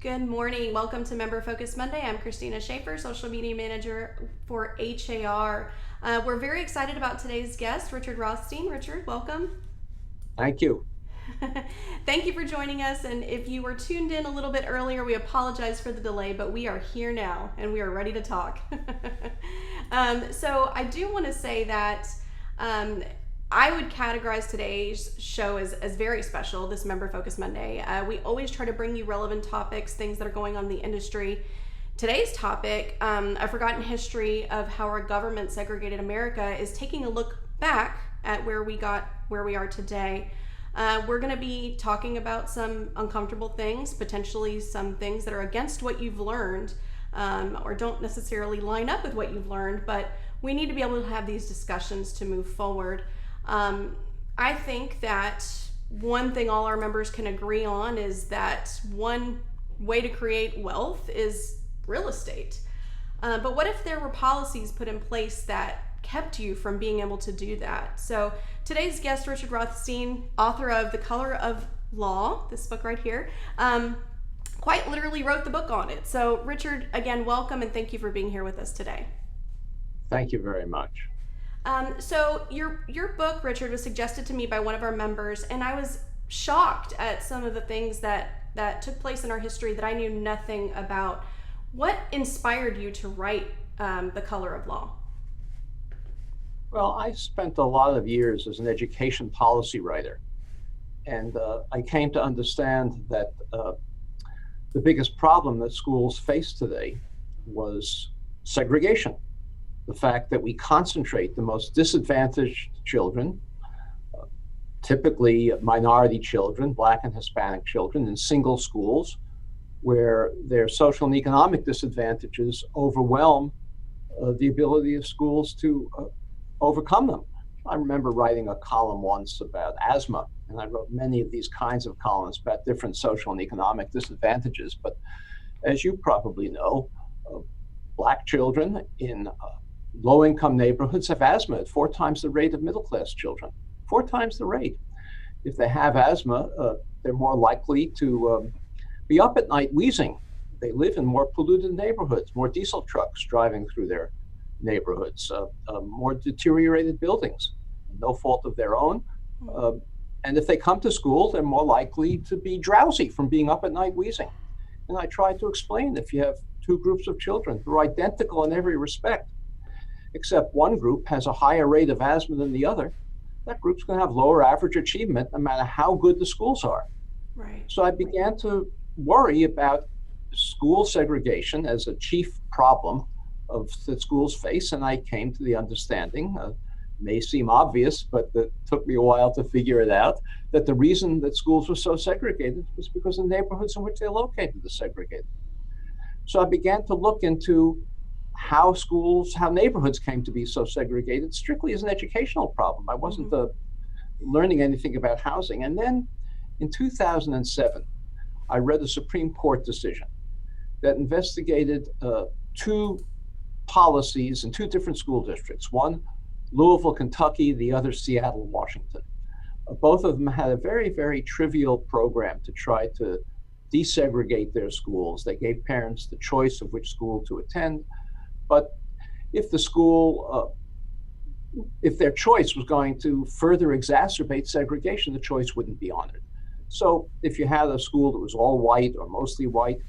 Good morning. Welcome to Member Focus Monday. I'm Christina Schaefer, Social Media Manager for HAR. We're very excited about today's guest, Richard Rothstein. Richard, welcome. Thank you. Thank you for joining us. And if you were tuned in a little bit earlier, we apologize for the delay, but we are here now and we are ready to talk. So I do want to say that I would categorize today's show as very special, this Member Focus Monday. We always try to bring you relevant topics, things that are going on in the industry. Today's topic, a forgotten history of how our government segregated America, is taking a look back at where we are today. We're going to be talking about some uncomfortable things, potentially some things that are against what you've learned or don't necessarily line up with what you've learned, but we need to be able to have these discussions to move forward. I think that one thing all our members can agree on is that one way to create wealth is real estate. But what if there were policies put in place that kept you from being able to do that? So today's guest, Richard Rothstein, author of The Color of Law, this book right here, quite literally wrote the book on it. So Richard, again, welcome and thank you for being here with us today. Thank you very much. So your book, Richard, was suggested to me by one of our members, and I was shocked at some of the things that took place in our history that I knew nothing about. What inspired you to write The Color of Law? Well, I spent a lot of years as an education policy writer, and I came to understand that the biggest problem that schools face today was segregation. The fact that we concentrate the most disadvantaged children, typically minority children, Black and Hispanic children, in single schools where their social and economic disadvantages overwhelm the ability of schools to overcome them. I remember writing a column once about asthma, and I wrote many of these kinds of columns about different social and economic disadvantages. But as you probably know, Black children in low-income neighborhoods have asthma at 4 times the rate of middle-class children. 4 times the rate. If they have asthma, they're more likely to be up at night wheezing. They live in more polluted neighborhoods, more diesel trucks driving through their neighborhoods, more deteriorated buildings, no fault of their own. And if they come to school, they're more likely to be drowsy from being up at night wheezing. And I tried to explain, if you have two groups of children who are identical in every respect, except one group has a higher rate of asthma than the other, that group's going to have lower average achievement no matter how good the schools are. Right. So I began to worry about school segregation as a chief problem of that schools face, and I came to the understanding, may seem obvious, but it took me a while to figure it out, that the reason that schools were so segregated was because the neighborhoods in which they're located are segregated. So I began to look into how neighborhoods came to be so segregated strictly as an educational problem. I wasn't learning anything about housing. And then in 2007, I read a Supreme Court decision that investigated two policies in two different school districts, one Louisville, Kentucky, the other Seattle, Washington. Both of them had a very, very trivial program to try to desegregate their schools. They gave parents the choice of which school to attend. But if the school, if their choice was going to further exacerbate segregation, the choice wouldn't be honored. So if you had a school that was all white or mostly white,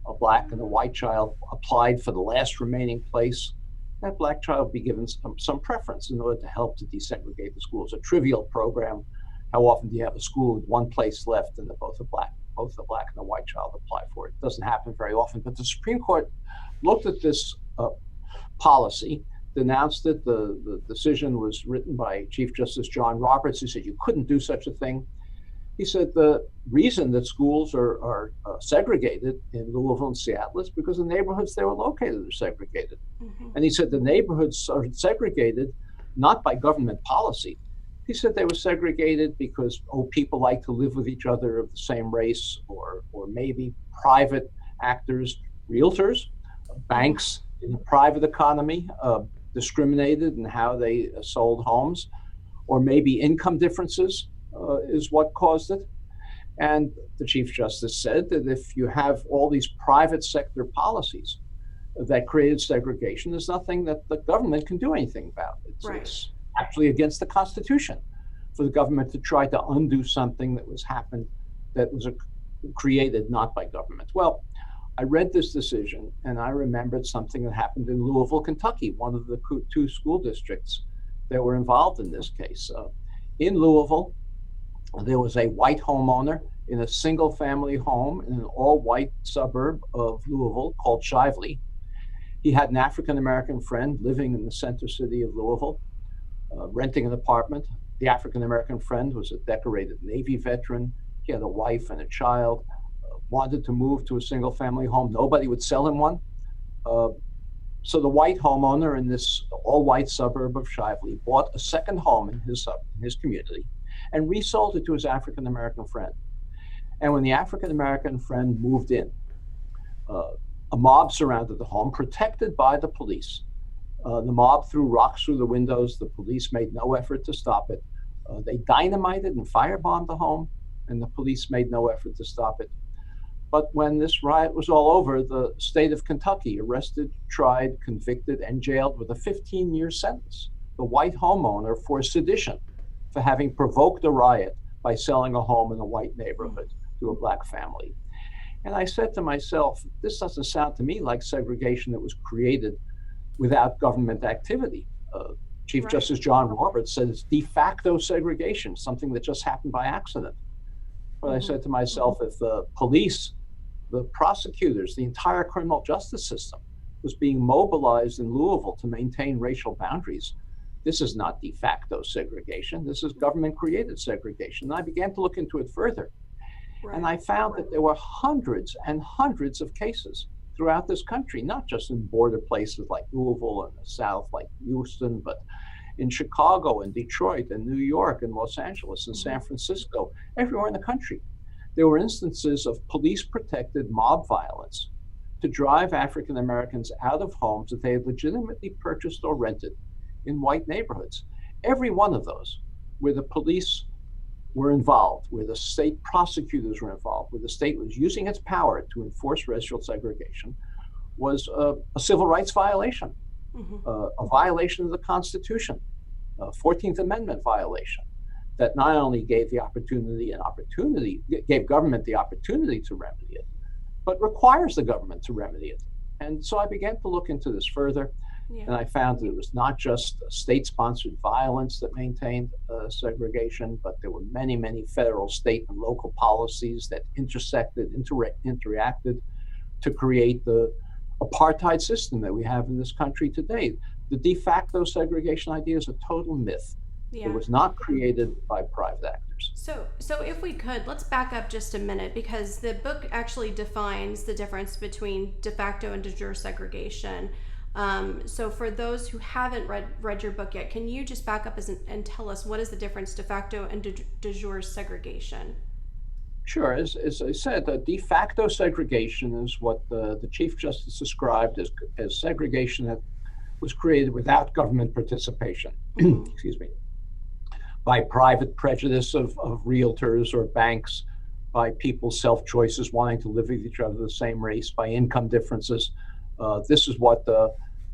a Black and a white child applied for the last remaining place, that Black child would be given some preference in order to help to desegregate the school. It's a trivial program. How often do you have a school with one place left and both the Black and the white child apply for it? It doesn't happen very often. But the Supreme Court looked at this policy, denounced it. The decision was written by Chief Justice John Roberts, who said you couldn't do such a thing. He said the reason that schools are segregated in Louisville and Seattle is because the neighborhoods they were located are segregated. And he said the neighborhoods are segregated not by government policy. He said they were segregated because people like to live with each other of the same race, or maybe private actors, realtors, banks in the private economy discriminated in how they sold homes, or maybe income differences is what caused it. And the Chief Justice said that if you have all these private sector policies that created segregation, there's nothing that the government can do anything about. Right. It's actually against the Constitution for the government to try to undo something that was created not by government. Well, I read this decision and I remembered something that happened in Louisville, Kentucky, one of the two school districts that were involved in this case. In Louisville, there was a white homeowner in a single family home in an all white suburb of Louisville called Shively. He had an African American friend living in the center city of Louisville, renting an apartment. The African American friend was a decorated Navy veteran. He had a wife and a child, wanted to move to a single family home. Nobody would sell him one. Uh, so the white homeowner in this all white suburb of Shively bought a second home in his community and resold it to his African American friend. And when the African American friend moved in, uh, a mob surrounded the home, protected by the police. The mob threw rocks through the windows. The police made no effort to stop it. They dynamited and firebombed the home, and the police made no effort to stop it. But when this riot was all over, the state of Kentucky arrested, tried, convicted, and jailed with a 15-year sentence the white homeowner for sedition, for having provoked a riot by selling a home in a white neighborhood to a black family. And I said to myself, this doesn't sound to me like segregation that was created without government activity. Chief Right. Justice John Roberts said it's de facto segregation, something that just happened by accident. But I Mm-hmm. said to myself, if the police, the prosecutors, the entire criminal justice system was being mobilized in Louisville to maintain racial boundaries, this is not de facto segregation. This is government created segregation. And I began to look into it further. And Right. I found that there were hundreds and hundreds of cases throughout this country, not just in border places like Louisville and the South, like Houston, but in Chicago and Detroit and New York and Los Angeles and Mm-hmm. San Francisco, everywhere in the country. There were instances of police protected mob violence to drive African Americans out of homes that they had legitimately purchased or rented in white neighborhoods. Every one of those where the police were involved, where the state prosecutors were involved, where the state was using its power to enforce racial segregation, was a civil rights violation, Mm-hmm. a violation of the Constitution, a 14th Amendment violation that not only gave gave government the opportunity to remedy it, but requires the government to remedy it. And so I began to look into this further, Yeah. and I found that it was not just state-sponsored violence that maintained segregation, but there were many, many federal, state, and local policies that interacted to create the apartheid system that we have in this country today. The de facto segregation idea is a total myth. It Yeah. was not created by private actors. So if we could, let's back up just a minute because the book actually defines the difference between de facto and de jure segregation. So for those who haven't read your book yet, can you just back up and tell us what is the difference de facto and de jure segregation? Sure, as I said, de facto segregation is what the Chief Justice described as segregation that was created without government participation. Mm-hmm. Excuse me. By private prejudice of realtors or banks, by people's self choices wanting to live with each other of the same race, by income differences. This is what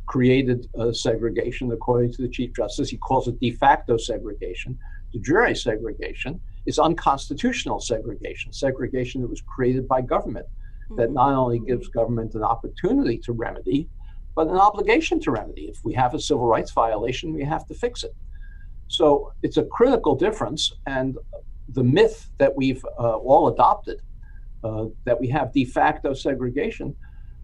created segregation, according to the Chief Justice. He calls it de facto segregation. De jure segregation is unconstitutional segregation, segregation that was created by government, that not only gives government an opportunity to remedy, but an obligation to remedy. If we have a civil rights violation, we have to fix it. So it's a critical difference, and the myth that we've all adopted, that we have de facto segregation,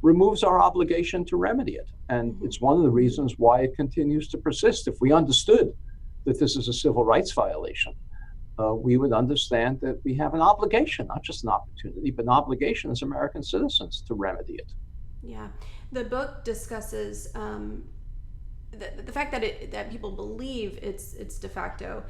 removes our obligation to remedy it. And it's one of the reasons why it continues to persist. If we understood that this is a civil rights violation, we would understand that we have an obligation, not just an opportunity, but an obligation as American citizens to remedy it. Yeah, the book discusses the fact that people believe it's de facto.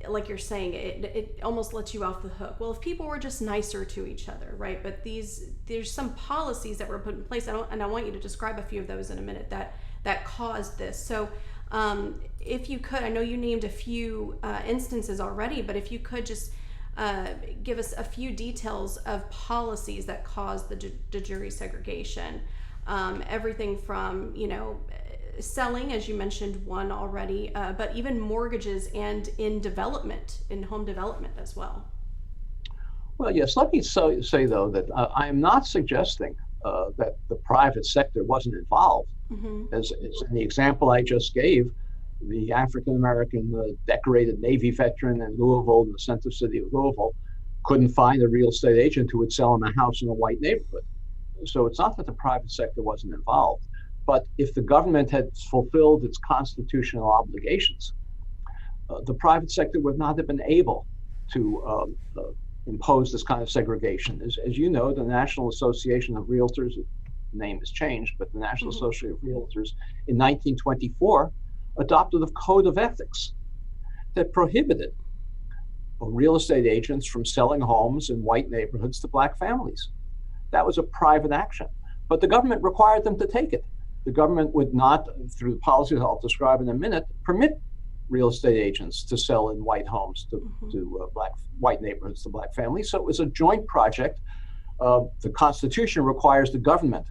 Like you're saying, it almost lets you off the hook. Well, if people were just nicer to each other, right? But there's some policies that were put in place, and I want you to describe a few of those in a minute that caused this. So, if you could, I know you named a few instances already, but if you could just uh, give us a few details of policies that caused the de jure segregation. Everything from, selling, as you mentioned, one already, but even mortgages and in development, in home development as well. Well, yes, let me say though, that I am not suggesting that the private sector wasn't involved. Mm-hmm. As in the example I just gave, the African American decorated Navy veteran in Louisville, in the center city of Louisville, couldn't find a real estate agent who would sell him a house in a white neighborhood. So it's not that the private sector wasn't involved, but if the government had fulfilled its constitutional obligations, the private sector would not have been able to impose this kind of segregation. As you know, the National Association of Realtors, the name has changed, but the National Mm-hmm. Association of Realtors in 1924 adopted a code of ethics that prohibited real estate agents from selling homes in white neighborhoods to black families. That was a private action, but the government required them to take it. The government would not, through the policies I'll describe in a minute, permit real estate agents to sell in white homes Mm-hmm. to white neighborhoods to black families. So it was a joint project. The Constitution requires the government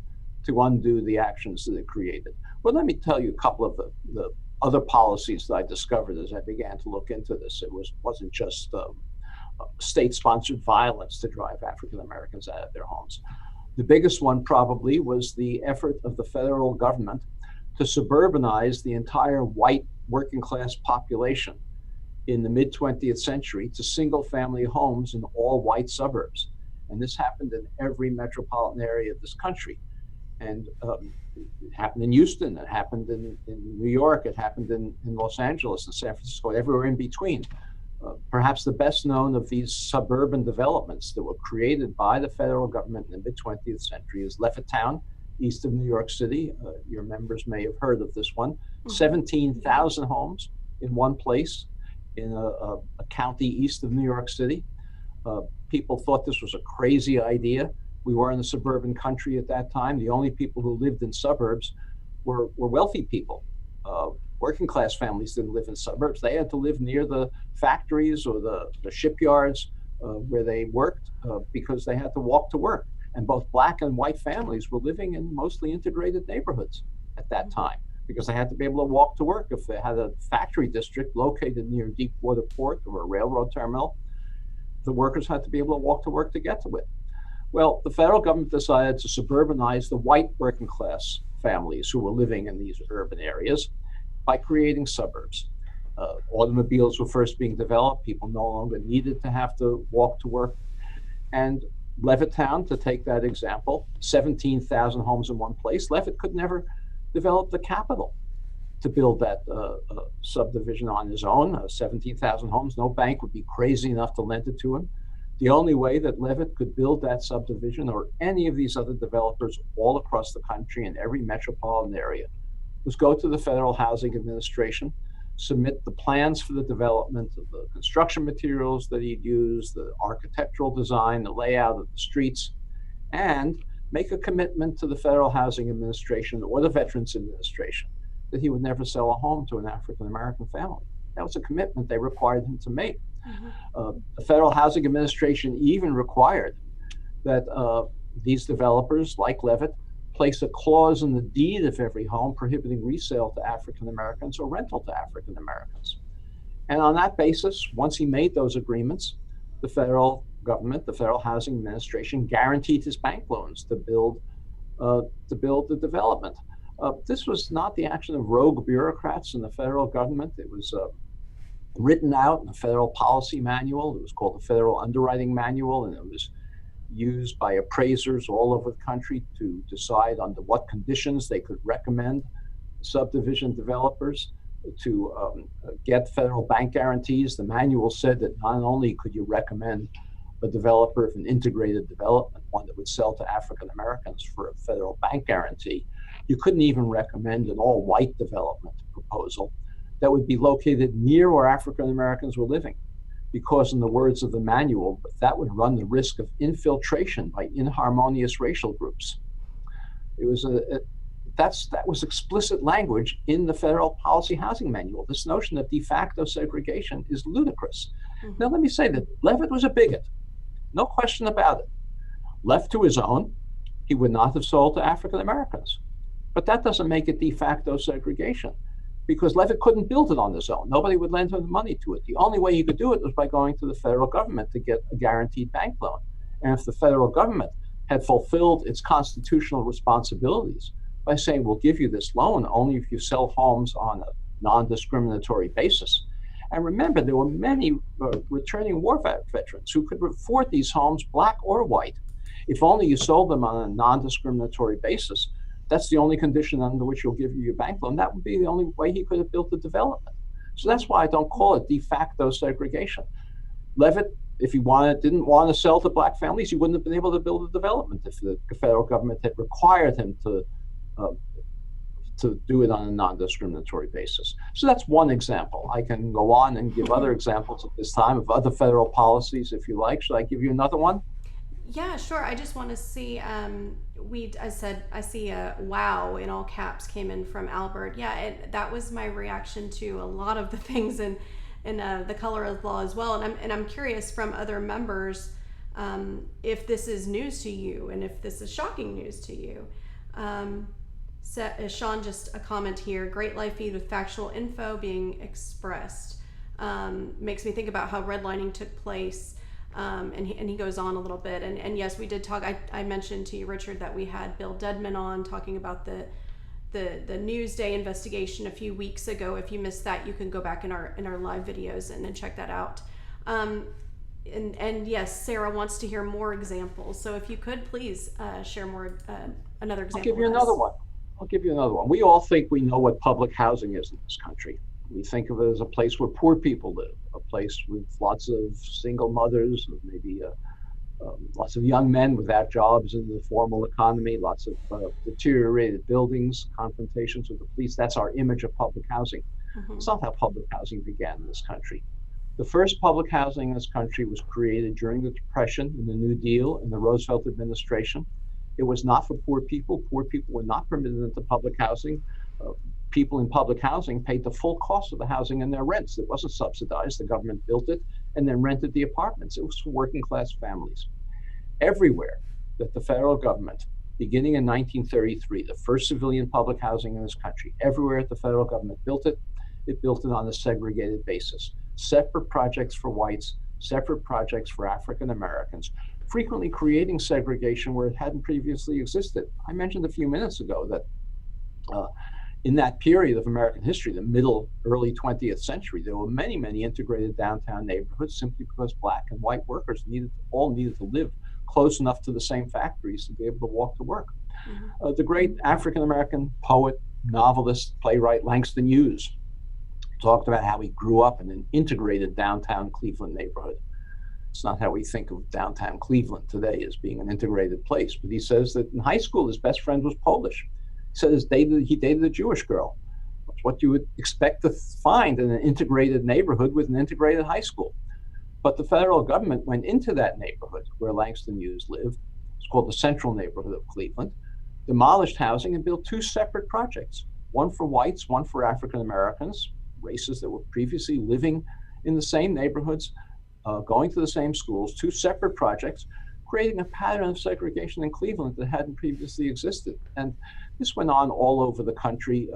to undo the actions that it created. But let me tell you a couple of the other policies that I discovered as I began to look into this. Wasn't just state-sponsored violence to drive African Americans out of their homes. The biggest one probably was the effort of the federal government to suburbanize the entire white working class population in the mid 20th century to single family homes in all white suburbs. And this happened in every metropolitan area of this country. And it happened in Houston, it happened in New York, it happened in Los Angeles and San Francisco, everywhere in between. Perhaps the best known of these suburban developments that were created by the federal government in the mid 20th century is Levittown, east of New York City. Your members may have heard of this one. Mm-hmm. 17,000 homes in one place in a county east of New York City. People thought this was a crazy idea. We were in a suburban country at that time. The only people who lived in suburbs were wealthy people. Working class families didn't live in suburbs. They had to live near the factories or the shipyards where they worked because they had to walk to work. And both black and white families were living in mostly integrated neighborhoods at that time because they had to be able to walk to work. If they had a factory district located near a deep water port or a railroad terminal, the workers had to be able to walk to work to get to it. Well, the federal government decided to suburbanize the white working class families who were living in these urban areas by creating suburbs. Automobiles were first being developed. People no longer needed to have to walk to work. And Levittown, to take that example, 17,000 homes in one place. Levitt could never develop the capital to build that subdivision on his own. 17,000 homes, no bank would be crazy enough to lend it to him. The only way that Levitt could build that subdivision or any of these other developers all across the country in every metropolitan area was go to the Federal Housing Administration, submit the plans for the development of the construction materials that he'd use, the architectural design, the layout of the streets, and make a commitment to the Federal Housing Administration or the Veterans Administration that he would never sell a home to an African American family. That was a commitment they required him to make. Mm-hmm. The Federal Housing Administration even required that these developers, like Levitt, place a clause in the deed of every home prohibiting resale to African Americans or rental to African Americans. And on that basis, once he made those agreements, the federal government, the Federal Housing Administration, guaranteed his bank loans to build the development. This was not the action of rogue bureaucrats in the federal government. It was written out in a federal policy manual. It was called the Federal Underwriting Manual, and it was used by appraisers all over the country to decide under what conditions they could recommend subdivision developers to get federal bank guarantees. The manual said that not only could you recommend a developer of an integrated development, one that would sell to African Americans for a federal bank guarantee, you couldn't even recommend an all-white development proposal that would be located near where African Americans were living, because in the words of the manual, that would run the risk of infiltration by inharmonious racial groups. It was that was explicit language in the federal policy housing manual. This notion of de facto segregation is ludicrous. Now, Hmm. let me say that Levitt was a bigot, no question about it. Left to his own, he would not have sold to African Americans. But that doesn't make it de facto segregation because Levitt couldn't build it on his own. Nobody would lend him the money to it. The only way he could do it was by going to the federal government to get a guaranteed bank loan. And if the federal government had fulfilled its constitutional responsibilities by saying, we'll give you this loan only if you sell homes on a non discriminatory basis. And remember, there were many returning war veterans who could afford these homes, black or white, if only you sold them on a non discriminatory basis. That's the only condition under which he'll give you your bank loan. That would be the only way he could have built the development. So that's why I don't call it de facto segregation. Levitt, if he didn't want to sell to black families, he wouldn't have been able to build a development if the federal government had required him uh, to do it on a non-discriminatory basis. So that's one example. I can go on and give other examples at this time of other federal policies if you like. Should I give you another one? Yeah, sure. I just want to see. I said I see a wow in all caps came in from Albert. Yeah, that was my reaction to a lot of the things in the color of law as well. And I'm curious from other members if this is news to you and if this is shocking news to you. So, Sean, just a comment here. Great live feed with factual info being expressed. Makes me think about how redlining took place. And he goes on a little bit. And yes, we did talk. I mentioned to you, Richard, that we had Bill Dedman on talking about the Newsday investigation a few weeks ago. If you missed that, you can go back in our live videos and check that out. And yes, Sarah wants to hear more examples. So if you could please share more another I'll example give you with another us. one. I'll give you another one. We all think we know what public housing is in this country. We think of it as a place where poor people live, a place with lots of single mothers, maybe lots of young men without jobs in the formal economy, lots of deteriorated buildings, confrontations with the police. That's our image of public housing. Mm-hmm. It's not how public housing began in this country. The first public housing in this country was created during the Depression and the New Deal in the Roosevelt administration. It was not for poor people. Poor people were not permitted into public housing. Uh, People in public housing paid the full cost of the housing and their rents. It wasn't subsidized. The government built it and then rented the apartments. It was for working class families. Everywhere that the federal government, beginning in 1933, the first civilian public housing in this country, everywhere the federal government built it built it on a segregated basis. Separate projects for whites, separate projects for African Americans, frequently creating segregation where it hadn't previously existed. I mentioned a few minutes ago that uh, in that period of American history, the middle, early 20th century, there were many, many integrated downtown neighborhoods simply because black and white workers all needed to live close enough to the same factories to be able to walk to work. Mm-hmm. The great African American poet, novelist, playwright Langston Hughes talked about how he grew up in an integrated downtown Cleveland neighborhood. It's not how we think of downtown Cleveland today as being an integrated place, but he says that in high school, his best friend was Polish. He said he dated a Jewish girl. That's what you would expect to find in an integrated neighborhood with an integrated high school. But the federal government went into that neighborhood where Langston Hughes lived. It's called the Central Neighborhood of Cleveland, demolished housing and built two separate projects, one for whites, one for African Americans, races that were previously living in the same neighborhoods, going to the same schools, two separate projects, creating a pattern of segregation in Cleveland that hadn't previously existed. And this went on all over the country.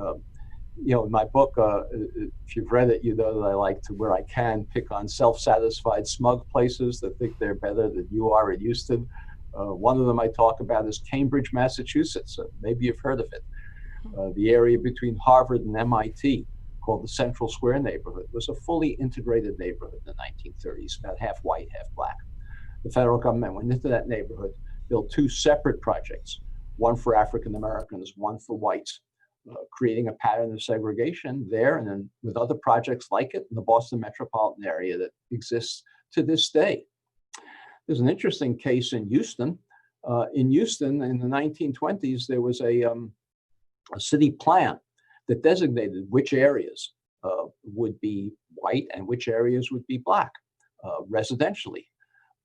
In my book, if you've read it, you know that I like to, where I can, pick on self-satisfied, smug places that think they're better than you are in Houston. One of them I talk about is Cambridge, Massachusetts. Maybe you've heard of it. The area between Harvard and MIT, called the Central Square neighborhood, was a fully integrated neighborhood in the 1930s, about half white, half black. The federal government went into that neighborhood, built two separate projects, one for African Americans, one for whites, creating a pattern of segregation there, and then with other projects like it in the Boston metropolitan area that exists to this day. There's an interesting case in Houston. In Houston, in the 1920s, there was a city plan that designated which areas would be white and which areas would be black residentially.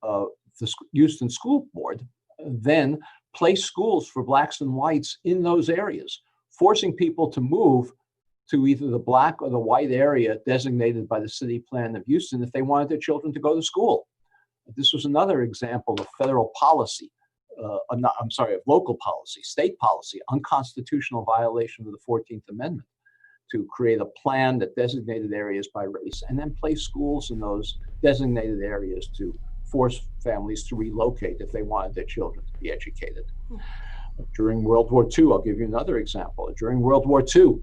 The Houston School Board then placed schools for blacks and whites in those areas, forcing people to move to either the black or the white area designated by the city plan of Houston if they wanted their children to go to school. This was another example of federal policy, of local policy, state policy, unconstitutional violation of the 14th Amendment, to create a plan that designated areas by race and then place schools in those designated areas to force families to relocate if they wanted their children to be educated. During World War II, I'll give you another example. During World War II,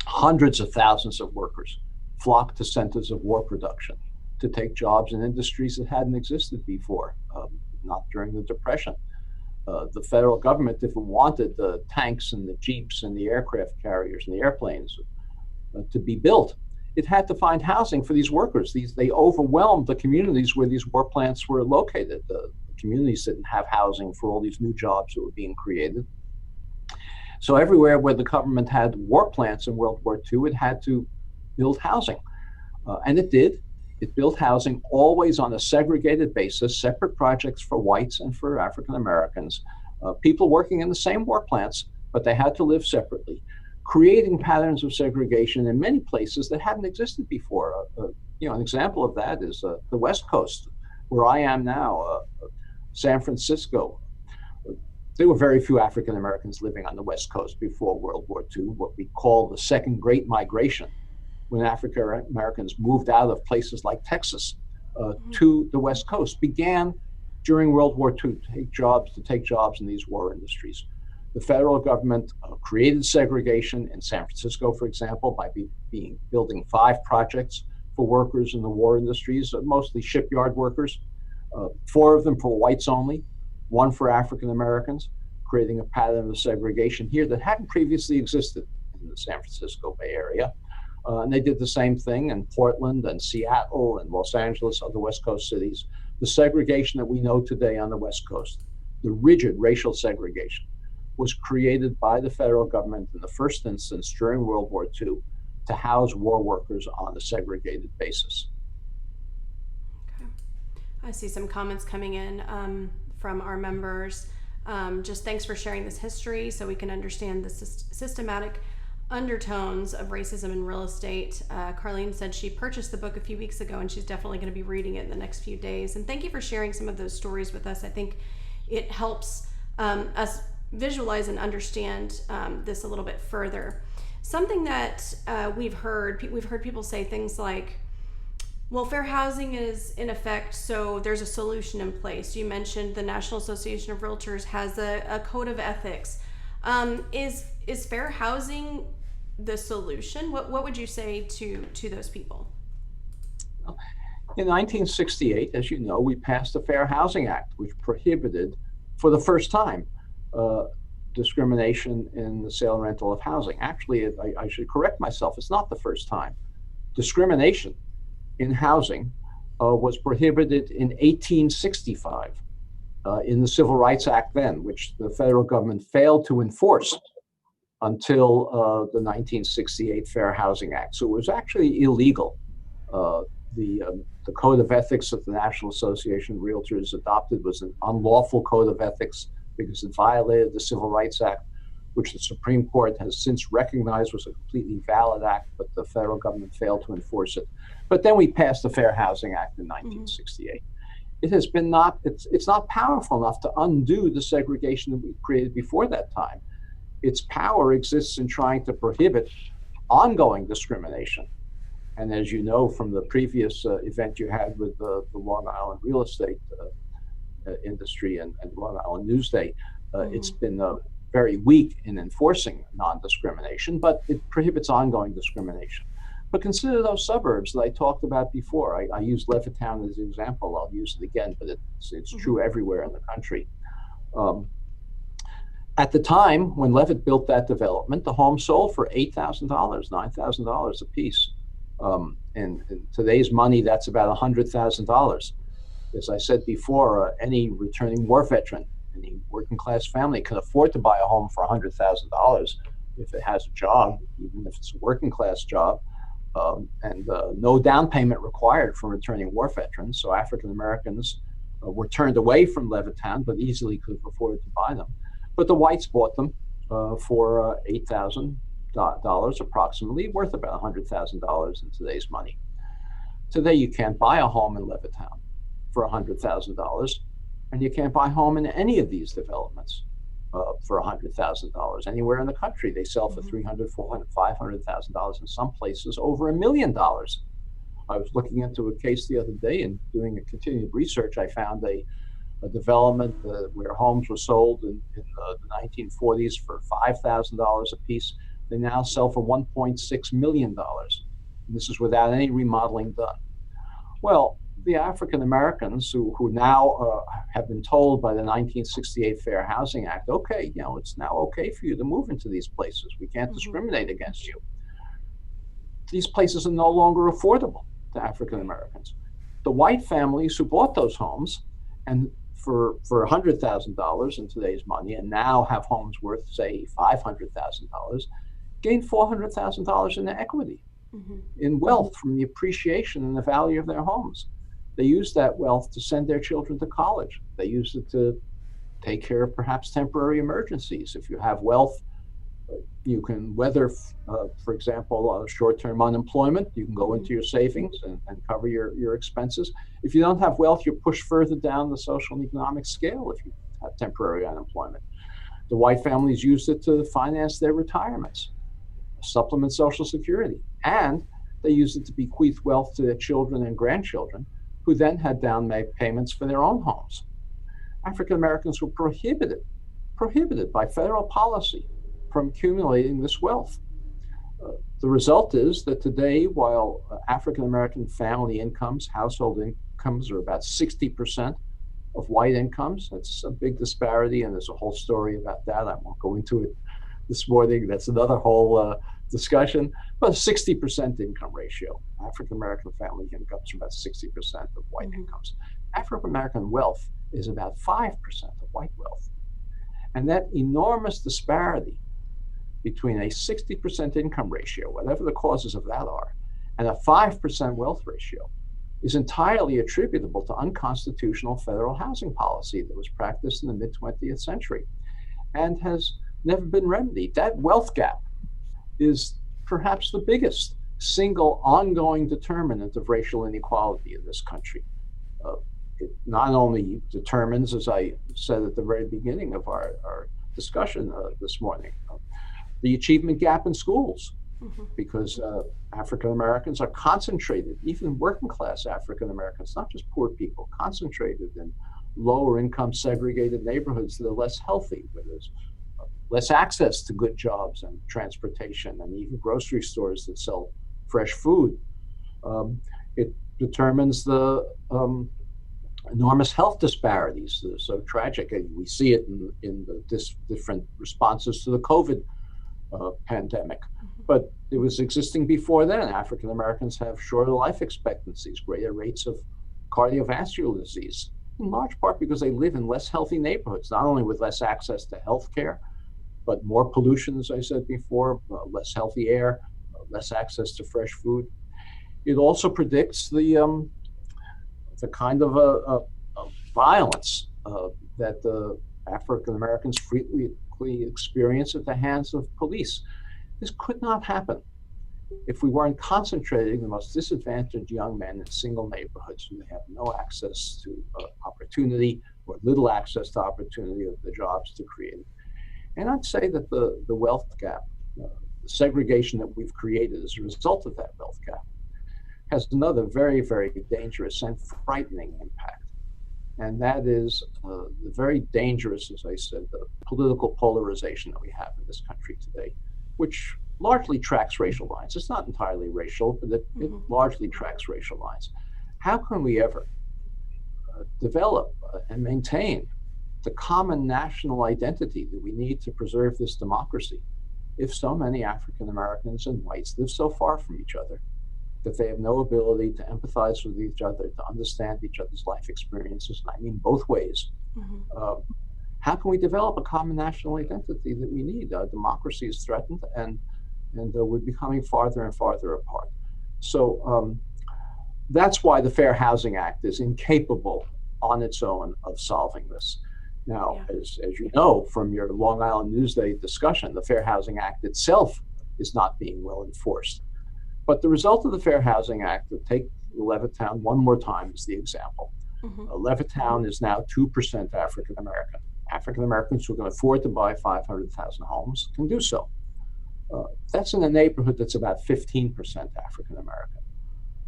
hundreds of thousands of workers flocked to centers of war production to take jobs in industries that hadn't existed before, not during the Depression. The federal government, if it wanted the tanks and the jeeps and the aircraft carriers and the airplanes to be built, it had to find housing for these workers. They overwhelmed the communities where these war plants were located. The communities didn't have housing for all these new jobs that were being created. So everywhere where the government had war plants in World War II, it had to build housing. And it did. It built housing always on a segregated basis, separate projects for whites and for African Americans, people working in the same war plants, but they had to live separately, creating patterns of segregation in many places that hadn't existed before. An example of that is the West Coast, where I am now, San Francisco. There were very few African Americans living on the West Coast before World War II, what we call the Second Great Migration, when African Americans moved out of places like Texas to the West Coast, began during World War II to take jobs in these war industries. The federal government created segregation in San Francisco, for example, by building 5 projects for workers in the war industries, mostly shipyard workers, 4 of them for whites only, 1 for African Americans, creating a pattern of segregation here that hadn't previously existed in the San Francisco Bay Area. And they did the same thing in Portland and Seattle and Los Angeles, other West Coast cities. The segregation that we know today on the West Coast, the rigid racial segregation, was created by the federal government in the first instance during World War II to house war workers on a segregated basis. Okay. I see some comments coming in from our members. Just thanks for sharing this history so we can understand the systematic undertones of racism in real estate. Carlene said she purchased the book a few weeks ago and she's definitely going to be reading it in the next few days. And thank you for sharing some of those stories with us. I think it helps us visualize and understand this a little bit further. Something that we've heard people say things like, well, fair housing is in effect, so there's a solution in place. You mentioned the National Association of Realtors has a code of ethics. Is fair housing the solution? What would you say to those people? In 1968, as you know, we passed the Fair Housing Act, which prohibited, for the first time, discrimination in the sale and rental of housing. Actually, I should correct myself. It's not the first time. Discrimination in housing was prohibited in 1865 in the Civil Rights Act then, which the federal government failed to enforce until the 1968 Fair Housing Act. So it was actually illegal. The Code of Ethics that the National Association of Realtors adopted was an unlawful code of ethics because it violated the Civil Rights Act, which the Supreme Court has since recognized was a completely valid act, but the federal government failed to enforce it. But then we passed the Fair Housing Act in 1968. It has been it's not powerful enough to undo the segregation that we created before that time. Its power exists in trying to prohibit ongoing discrimination. And as you know from the previous event you had with the Long Island real estate industry and Long Island Newsday, it's been very weak in enforcing non-discrimination, but it prohibits ongoing discrimination. But consider those suburbs that I talked about before. I used Levittown as an example. I'll use it again, but it's true everywhere in the country. At the time when Levitt built that development, the home sold for $8,000, $9,000 a piece. In today's money, that's about $100,000. As I said before, any returning war veteran, any working class family can afford to buy a home for $100,000 if it has a job, even if it's a working class job, and no down payment required for returning war veterans. So African Americans were turned away from Levittown, but easily could have afforded to buy them. But the whites bought them for $8,000, dollars approximately, worth about $100,000 in today's money. Today, you can't buy a home in Levittown for $100,000, and you can't buy a home in any of these developments for $100,000 anywhere in the country. They sell for $300,000, $400,000, $500,000, in some places over $1,000,000. I was looking into a case the other day and doing a continued research. I found a development where homes were sold in the 1940s for $5,000 a piece. They now sell for $1.6 million. And this is without any remodeling done. Well, the African Americans who now have been told by the 1968 Fair Housing Act, okay, it's now okay for you to move into these places. We can't discriminate against you. These places are no longer affordable to African Americans. The white families who bought those homes and for $100,000 in today's money and now have homes worth, say, $500,000, gained $400,000 in equity, in wealth from the appreciation and the value of their homes. They used that wealth to send their children to college. They used it to take care of perhaps temporary emergencies. If you have wealth, you can weather, for example, short-term unemployment. You can go into your savings and cover your expenses. If you don't have wealth, you're pushed further down the social and economic scale if you have temporary unemployment. The white families used it to finance their retirements, supplement Social Security, and they used it to bequeath wealth to their children and grandchildren, who then had down payments for their own homes. African Americans were prohibited by federal policy from accumulating this wealth. The result is that today, while African American family incomes, household incomes, are about 60% of white incomes, that's a big disparity, and there's a whole story about that. I won't go into it this morning. That's another whole discussion. But a 60% income ratio. African American family incomes are about 60% of white incomes. African American wealth is about 5% of white wealth. And that enormous disparity between a 60% income ratio, whatever the causes of that are, and a 5% wealth ratio is entirely attributable to unconstitutional federal housing policy that was practiced in the mid-20th century and has never been remedied. That wealth gap is perhaps the biggest single ongoing determinant of racial inequality in this country. It not only determines, as I said at the very beginning of our discussion this morning, the achievement gap in schools, because African Americans are concentrated, even working class African Americans, not just poor people, concentrated in lower income segregated neighborhoods that are less healthy, where there's less access to good jobs and transportation and even grocery stores that sell fresh food. It determines the enormous health disparities that are so tragic, and we see it in the different responses to the COVID pandemic. But it was existing before then. African Americans have shorter life expectancies, greater rates of cardiovascular disease, in large part because they live in less healthy neighborhoods, not only with less access to health care, but more pollution, as I said before, less healthy air, less access to fresh food. It also predicts the kind of violence that the African Americans frequently experience at the hands of police. This could not happen if we weren't concentrating the most disadvantaged young men in single neighborhoods who have no access to opportunity or little access to opportunity of the jobs to create. And I'd say that the wealth gap, the segregation that we've created as a result of that wealth gap, has another very, very dangerous and frightening impact. And that is the very dangerous, as I said, the political polarization that we have in this country today, which largely tracks racial lines. It's not entirely racial, but it largely tracks racial lines. How can we ever develop and maintain the common national identity that we need to preserve this democracy if so many African Americans and whites live so far from each other that they have no ability to empathize with each other, to understand each other's life experiences, and I mean both ways? How can we develop a common national identity that we need? Democracy is threatened, and we're becoming farther and farther apart. So that's why the Fair Housing Act is incapable on its own of solving this. Now, as you know from your Long Island Newsday discussion, the Fair Housing Act itself is not being well enforced. But the result of the Fair Housing Act, to take Levittown one more time as the example, Mm-hmm. Levittown is now 2% African American. African Americans who can afford to buy 500,000 homes can do so. That's in a neighborhood that's about 15% African American.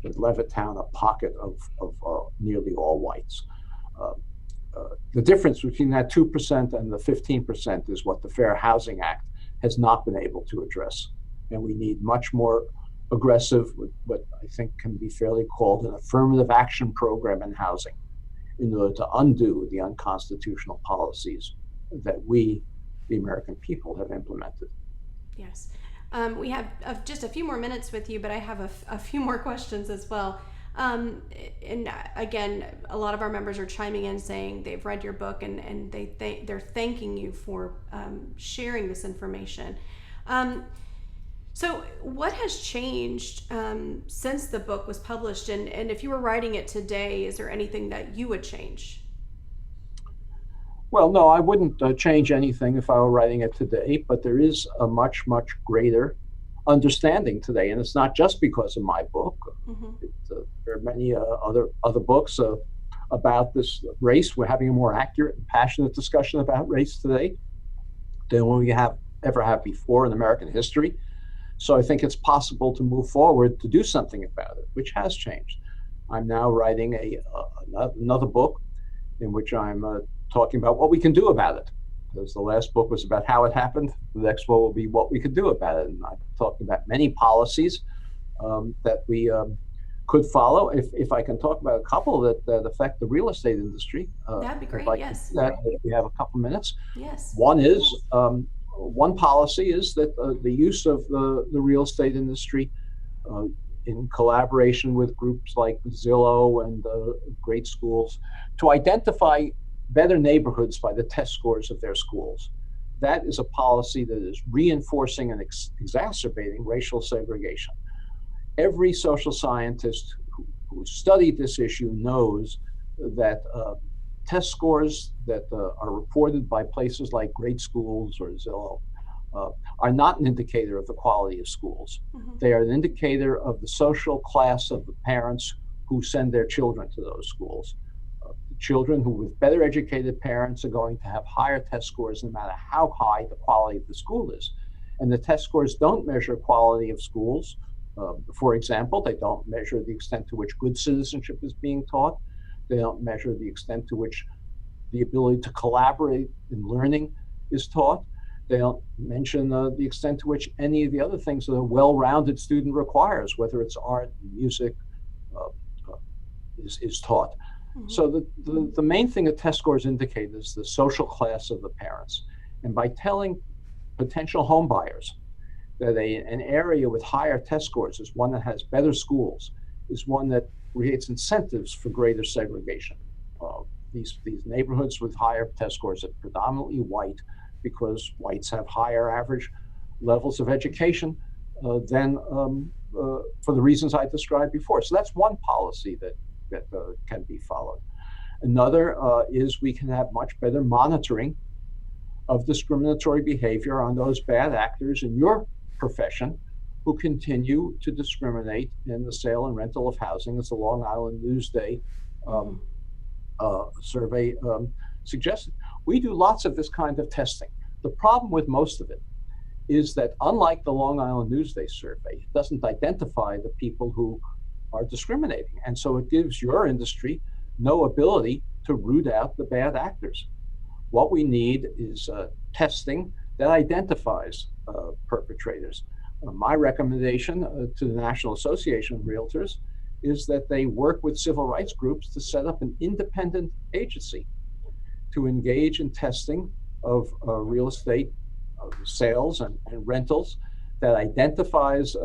With Levittown, a pocket of nearly all whites. Uh, the difference between that 2% and the 15% is what the Fair Housing Act has not been able to address. And we need much more aggressive, what I think can be fairly called an affirmative action program in housing, in order to undo the unconstitutional policies that we, the American people, have implemented. Yes. We have just a few more minutes with you, but I have a few more questions as well. And again, a lot of our members are chiming in saying they've read your book, and they're thanking you for sharing this information. So, what has changed since the book was published? And if you were writing it today, is there anything that you would change? Well, no, I wouldn't change anything if I were writing it today, but there is a much, much greater understanding today. And it's not just because of my book. Mm-hmm. There are many other books about this race. We're having a more accurate and passionate discussion about race today than we have ever had before in American history. So I think it's possible to move forward to do something about it, which has changed. I'm now writing another book in which I'm talking about what we can do about it. Because the last book was about how it happened. The next one will be what we could do about it. And I'm talking about many policies that we could follow. If I can talk about a couple that affect the real estate industry, That'd be if great. I Yes. can do that, if we have a couple minutes. Yes. One policy is that the use of the real estate industry uh, in collaboration with groups like Zillow and great schools to identify better neighborhoods by the test scores of their schools. That is a policy that is reinforcing and exacerbating racial segregation. Every social scientist who studied this issue knows that test scores that are reported by places like Great Schools or Zillow are not an indicator of the quality of schools. Mm-hmm. They are an indicator of the social class of the parents who send their children to those schools. Children who, with better educated parents, are going to have higher test scores no matter how high the quality of the school is. And the test scores don't measure quality of schools. For example, they don't measure the extent to which good citizenship is being taught. They don't measure the extent to which the ability to collaborate in learning is taught. They don't mention the extent to which any of the other things that a well-rounded student requires, whether it's art, music, is taught. Mm-hmm. So the main thing that test scores indicate is the social class of the parents. And by telling potential home buyers that an area with higher test scores is one that has better schools, is one that creates incentives for greater segregation. These neighborhoods with higher test scores are predominantly white because whites have higher average levels of education than for the reasons I described before. So that's one policy that can be followed. Another is we can have much better monitoring of discriminatory behavior on those bad actors in your profession who continue to discriminate in the sale and rental of housing, as the Long Island Newsday survey suggested. We do lots of this kind of testing. The problem with most of it is that, unlike the Long Island Newsday survey, it doesn't identify the people who are discriminating. And so it gives your industry no ability to root out the bad actors. What we need is testing that identifies perpetrators. My recommendation to the National Association of Realtors is that they work with civil rights groups to set up an independent agency to engage in testing of real estate sales and rentals that identifies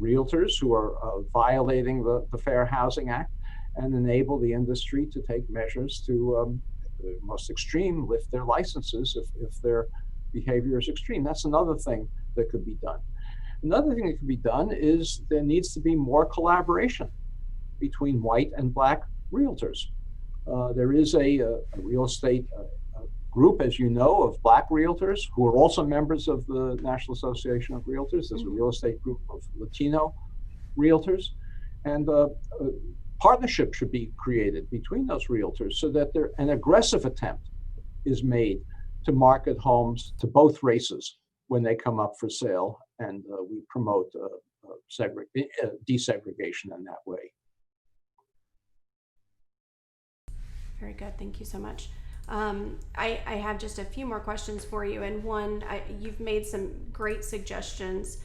realtors who are violating the Fair Housing Act and enable the industry to take measures to, the most extreme, lift their licenses if their behavior is extreme. That's another thing that could be done. Another thing that could be done is there needs to be more collaboration between white and black realtors. There is a real estate group, as you know, of Black realtors who are also members of the National Association of Realtors. There's a real estate group of Latino realtors, and partnership should be created between those realtors so that an aggressive attempt is made to market homes to both races when they come up for sale, and we promote desegregation in that way. Very good. Thank you so much. I have just a few more questions for you. And one, you've made some great suggestions.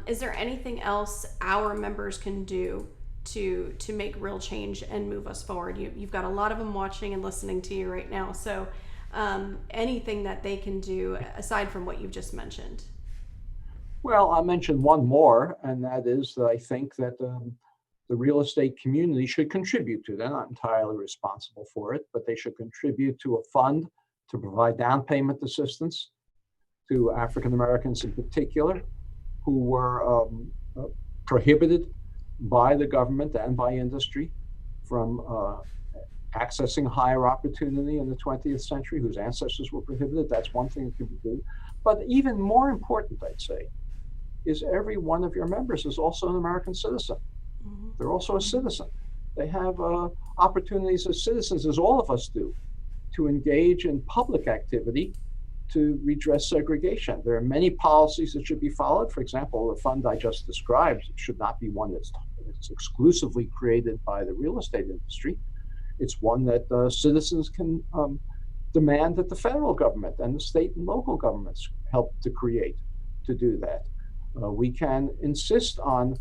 Is there anything else our members can do to make real change and move us forward? You've got a lot of them watching and listening to you right now. So anything that they can do aside from what you've just mentioned? Well, I'll mention one more, and that is that I think that the real estate community should contribute to. They're not entirely responsible for it, but they should contribute to a fund to provide down payment assistance to African Americans in particular, who were prohibited by the government and by industry from accessing higher opportunity in the 20th century, whose ancestors were prohibited. That's one thing that can be done. But even more important, I'd say, is every one of your members is also an American citizen. Mm-hmm. They're also a citizen. They have opportunities as citizens, as all of us do, to engage in public activity to redress segregation. There are many policies that should be followed. For example, the fund I just described should not be one that's exclusively created by the real estate industry. It's one that citizens can demand that the federal government and the state and local governments help to create to do that. We can insist on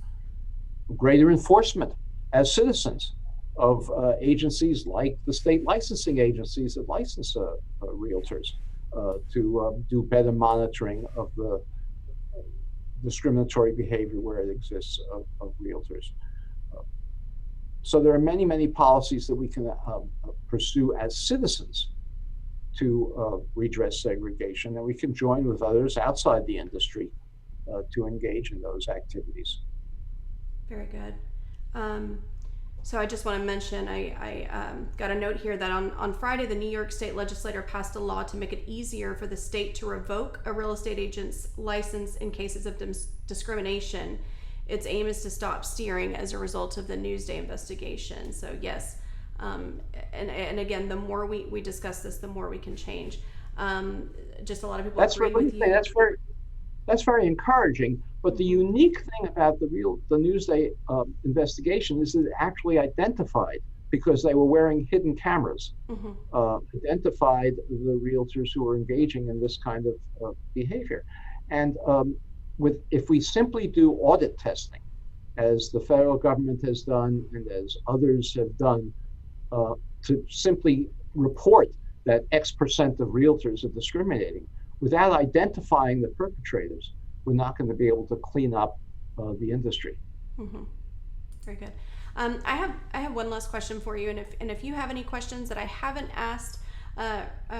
greater enforcement as citizens of agencies like the state licensing agencies that license realtors to do better monitoring of the discriminatory behavior where it exists of realtors. So there are many, many policies that we can pursue as citizens to redress segregation, and we can join with others outside the industry to engage in those activities. Very good. So I just want to mention, I got a note here that on Friday, the New York State legislature passed a law to make it easier for the state to revoke a real estate agent's license in cases of discrimination. Its aim is to stop steering as a result of the Newsday investigation. So yes, and again, the more we discuss this, the more we can change. Just a lot of people agree with you. That's very encouraging. But the unique thing about the Newsday investigation is that it actually identified, because they were wearing hidden cameras, identified the realtors who were engaging in this kind of behavior. And if we simply do audit testing, as the federal government has done and as others have done, to simply report that X% of realtors are discriminating, without identifying the perpetrators, we're not going to be able to clean up the industry. Mm-hmm. Very good. I have one last question for you, and if you have any questions that I haven't asked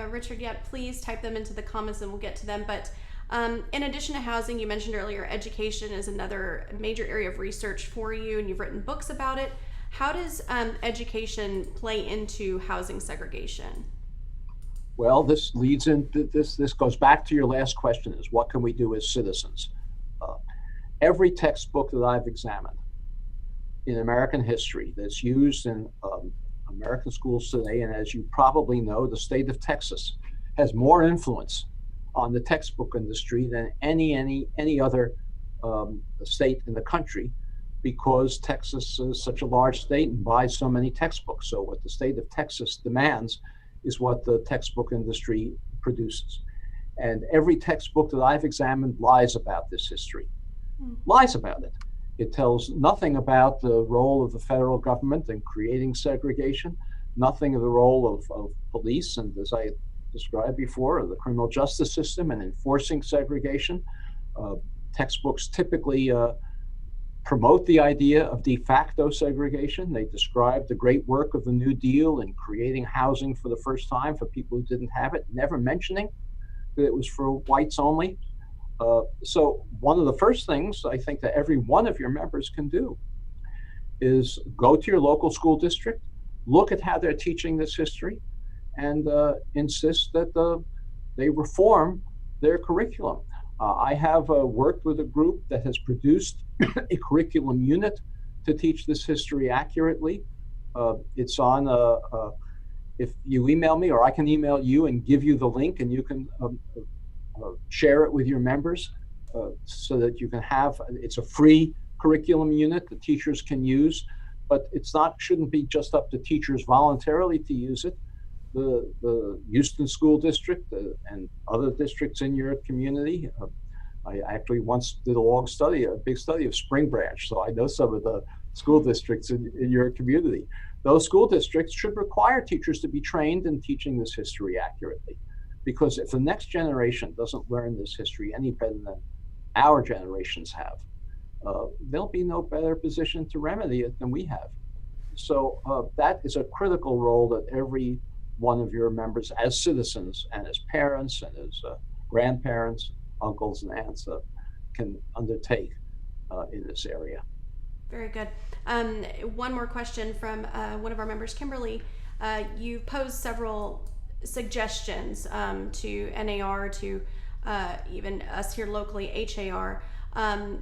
Richard yet, please type them into the comments and we'll get to them. But in addition to housing, you mentioned earlier, education is another major area of research for you, and you've written books about it. How does education play into housing segregation? Well, this leads into this goes back to your last question, is what can we do as citizens? Every textbook that I've examined in American history that's used in American schools today, and as you probably know, the state of Texas has more influence on the textbook industry than any other state in the country, because Texas is such a large state and buys so many textbooks. So what the state of Texas demands is what the textbook industry produces. And every textbook that I've examined lies about this history, lies about it. It tells nothing about the role of the federal government in creating segregation, nothing of the role of police, and as I described before, of the criminal justice system in enforcing segregation. Textbooks typically promote the idea of de facto segregation. They describe the great work of the New Deal in creating housing for the first time for people who didn't have it, never mentioning that it was for whites only. So one of the first things I think that every one of your members can do is go to your local school district, look at how they're teaching this history, and insist that they reform their curriculum. I have worked with a group that has produced a curriculum unit to teach this history accurately. It's on, if you email me, or I can email you and give you the link, and you can share it with your members so that you can have, it's a free curriculum unit that teachers can use, but it's not, shouldn't be just up to teachers voluntarily to use it. The Houston School District and other districts in your community. I actually once did a big study of Spring Branch, so I know some of the school districts in your community. Those school districts should require teachers to be trained in teaching this history accurately. Because if the next generation doesn't learn this history any better than our generations have, they'll be no better position to remedy it than we have. So that is a critical role that every one of your members, as citizens and as parents and as grandparents, uncles and aunts, can undertake in this area. Very good. One more question from one of our members, Kimberly. You posed several suggestions to NAR, to even us here locally, HAR.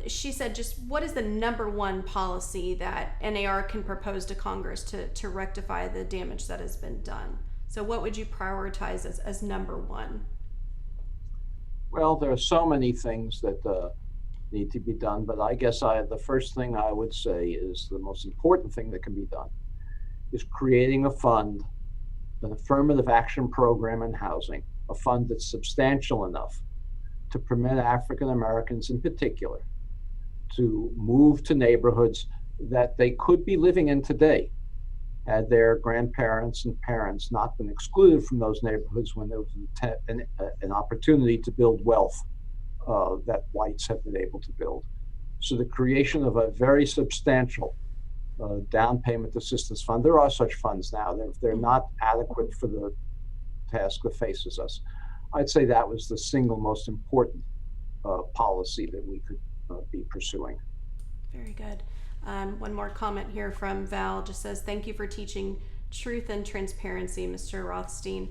She said, just what is the number one policy that NAR can propose to Congress to rectify the damage that has been done? So what would you prioritize as number one? Well, there are so many things that need to be done, but I guess the first thing I would say is the most important thing that can be done is creating a fund, an affirmative action program in housing, a fund that's substantial enough to permit African Americans in particular to move to neighborhoods that they could be living in today had their grandparents and parents not been excluded from those neighborhoods when there was an opportunity to build wealth that whites have been able to build. So the creation of a very substantial down payment assistance fund. There are such funds now. They're not adequate for the task that faces us. I'd say that was the single most important policy that we could be pursuing. Very good. One more comment here from Val, just says, thank you for teaching truth and transparency, Mr. Rothstein.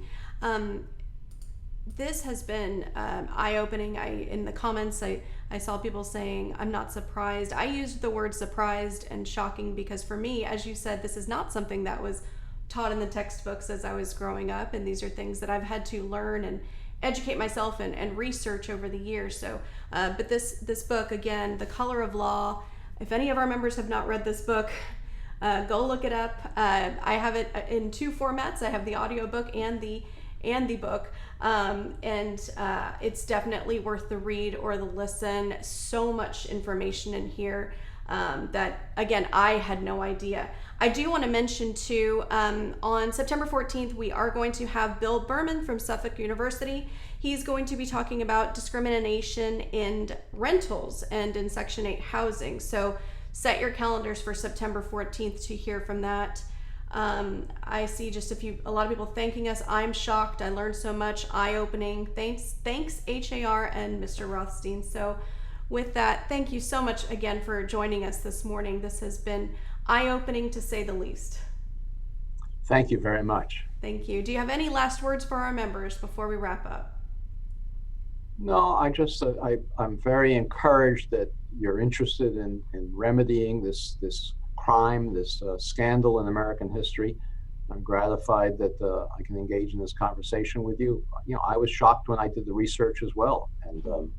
This has been eye-opening. In the comments, I saw people saying, I'm not surprised. I used the word surprised and shocking because for me, as you said, this is not something that was taught in the textbooks as I was growing up, and these are things that I've had to learn and educate myself and research over the years. So, but this book, again, The Color of Law, if any of our members have not read this book, go look it up. I have it in two formats. I have the audiobook and the book. It's definitely worth the read or the listen. So much information in here that, again, I had no idea. I do want to mention too, on September 14th, we are going to have Bill Berman from Suffolk University. He's going to be talking about discrimination in rentals and in Section 8 housing. So set your calendars for September 14th to hear from that. I see just a lot of people thanking us. I'm shocked. I learned so much. Eye-opening. Thanks HAR and Mr. Rothstein. So with that, thank you so much again for joining us this morning. This has been eye-opening to say the least. Thank you very much. Thank you. Do you have any last words for our members before we wrap up? No, I'm very encouraged that you're interested in remedying this crime, this scandal in American history. I'm gratified that I can engage in this conversation with you. You know, I was shocked when I did the research as well, and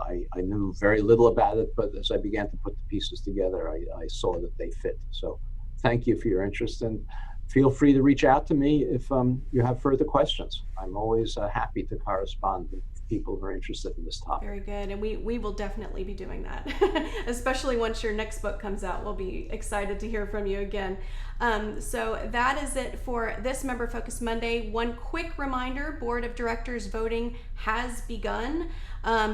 I knew very little about it, but as I began to put the pieces together, I saw that they fit. So thank you for your interest, and feel free to reach out to me if you have further questions. I'm always happy to correspond with people who are interested in this topic. Very good, and we will definitely be doing that, especially once your next book comes out. We'll be excited to hear from you again. So that is it for this Member Focus Monday. One quick reminder, Board of Directors voting has begun.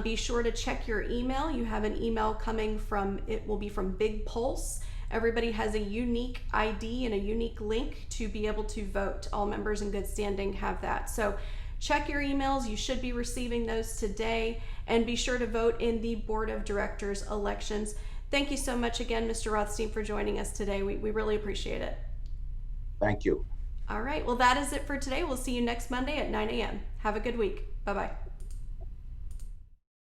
Be sure to check your email. You have an email coming it will be from Big Pulse. Everybody has a unique ID and a unique link to be able to vote. All members in good standing have that. So check your emails. You should be receiving those today, and be sure to vote in the Board of Directors elections. Thank you so much again, Mr. Rothstein, for joining us today. We really appreciate it. Thank you. All right. Well, that is it for today. We'll see you next Monday at 9 a.m. Have a good week. Bye bye.